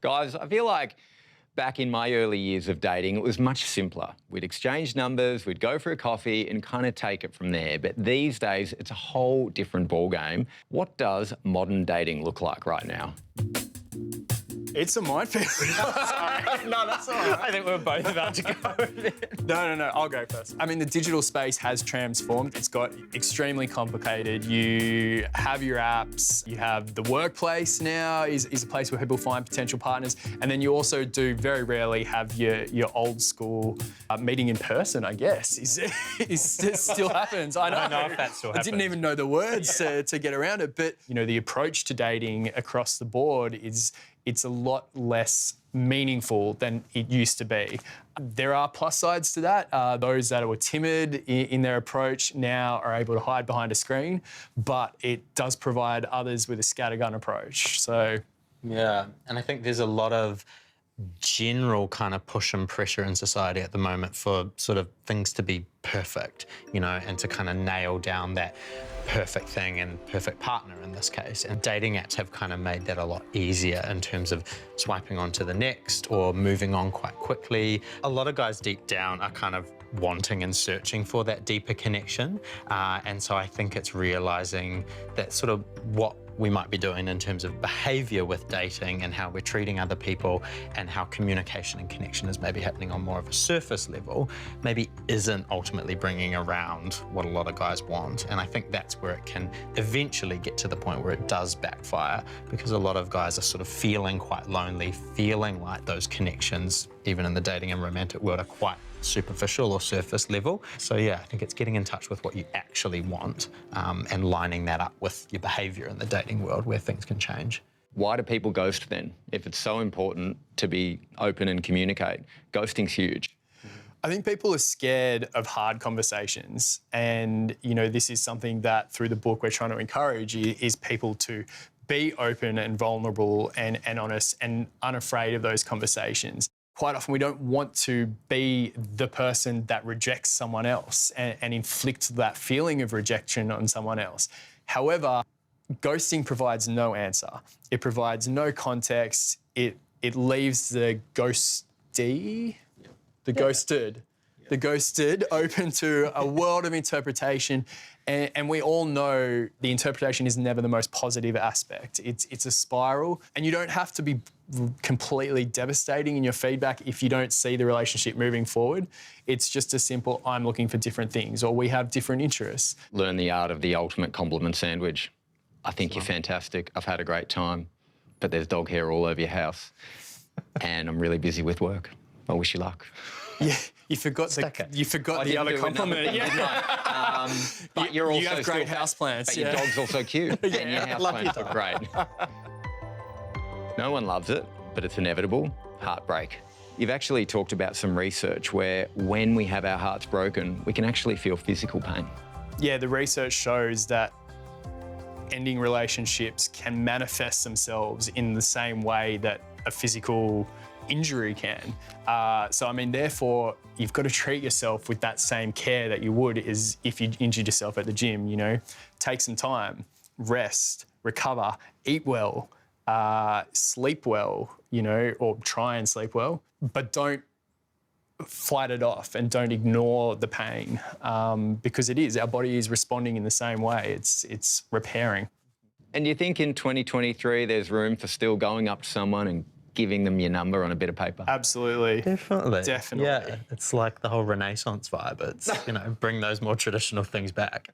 Guys, I feel like back in my early years of dating, it was much simpler. We'd exchange numbers, we'd go for a coffee and kind of take it from there. But these days, it's a whole different ballgame. What does modern dating look like right now? It's a minefield. No, that's all right. I think we're both about to go. No, I'll go first. I mean, the digital space has transformed. It's got extremely complicated. You have your apps, you have the workplace now is a place where people find potential partners. And then you also do very rarely have your old school meeting in person, I guess. It still happens. I don't know if that still happens. I didn't even know the words to get around it. But, you know, the approach to dating across the board it's a lot less meaningful than it used to be. There are plus sides to that. Those that were timid in their approach now are able to hide behind a screen, but it does provide others with a scattergun approach. So, yeah, and I think there's a lot of general kind of push and pressure in society at the moment for sort of things to be perfect, you know, and to kind of nail down that perfect thing and perfect partner in this case. And dating apps have kind of made that a lot easier in terms of swiping on to the next or moving on quite quickly. A lot of guys deep down are kind of wanting and searching for that deeper connection. And so I think it's realizing that sort of what we might be doing in terms of behaviour with dating and how we're treating other people and how communication and connection is maybe happening on more of a surface level, maybe isn't ultimately bringing around what a lot of guys want. And I think that's where it can eventually get to the point where it does backfire, because a lot of guys are sort of feeling quite lonely, feeling like those connections, even in the dating and romantic world, are quite superficial or surface level. So yeah, I think it's getting in touch with what you actually want and lining that up with your behaviour in the dating world where things can change. Why do people ghost then? If it's so important to be open and communicate, ghosting's huge. I think people are scared of hard conversations, and you know, this is something that through the book we're trying to encourage is people to be open and vulnerable and honest and unafraid of those conversations. Quite often we don't want to be the person that rejects someone else and inflict that feeling of rejection on someone else. However, ghosting provides no answer. It provides no context. It leaves the ghosted open to a world of interpretation. And we all know the interpretation is never the most positive aspect. It's a spiral, and you don't have to be completely devastating in your feedback if you don't see the relationship moving forward. It's just a simple, I'm looking for different things, or we have different interests. Learn the art of the ultimate compliment sandwich. I think you're fantastic. I've had a great time, but there's dog hair all over your house, and I'm really busy with work. I wish you luck. Yeah, you forgot the other compliment. But you have great houseplants. But your dog's also cute, and your houseplants are great. No one loves it, but it's inevitable. Heartbreak. You've actually talked about some research where when we have our hearts broken, we can actually feel physical pain. Yeah, the research shows that ending relationships can manifest themselves in the same way that a physical injury can. So, I mean, therefore, you've got to treat yourself with that same care that you would as if you injured yourself at the gym, you know. Take some time, rest, recover, eat well, sleep well, you know, or try and sleep well, but don't fight it off and don't ignore the pain, because our body is responding in the same way. It's repairing. And do you think in 2023 there's room for still going up to someone and giving them your number on a bit of paper? Absolutely. Definitely. Definitely. Yeah, it's like the whole Renaissance vibe. It's, you know, bring those more traditional things back.